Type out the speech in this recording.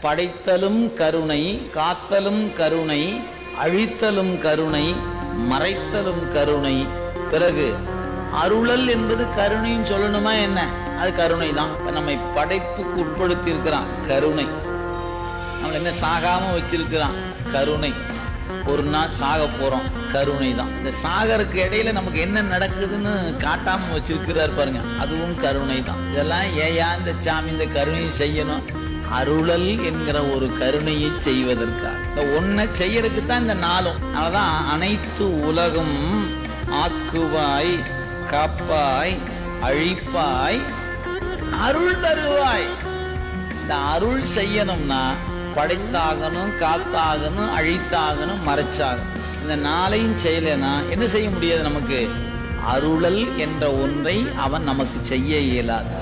படைத்தலும் கருணை, காத்தலும் கருணை, அழித்தலும் கருணை, மறைத்தலும் கருணை. பிறகு அருளல் என்பது கருணைன்னு சொல்லணுமா என்ன? அது கருணை தான். நம்மை படைப்புக்கு உட்படுத்தி இருக்கிறான் கருணை. நம்ம என்ன சாகாம வச்சிருக்கிறான் கருணை. ஒரு நாள் சாக போறோம் கருணை தான். இந்த சாகருக்கு இடையில நமக்கு என்ன நடக்குதுன்னு காட்டாம வச்சிருக்கிறார் பாருங்க, அதுவும் கருணை தான். இதெல்லாம் ஏயா இந்த சாமி இந்த கருணையை செய்யணும்? அருளல் என்கிற ஒரு கருணையை செய்வதற்காக இந்த ஒன்றை செய்யறதுக்கு தான் இந்த நாளும். அதான் அனைத்து உலகம் ஆக்குவாய், காப்பாய், அழிப்பாய், அருள் தருவாய். இந்த அருள் செய்யணும்னா படைத்தாகணும், காத்தாகணும், அழித்தாகணும், மறைச்சாகணும். இந்த நாளையும் செய்யலைன்னா என்ன செய்ய முடியாது? நமக்கு அருளல் என்ற ஒன்றை அவன் நமக்கு செய்ய இயலாது.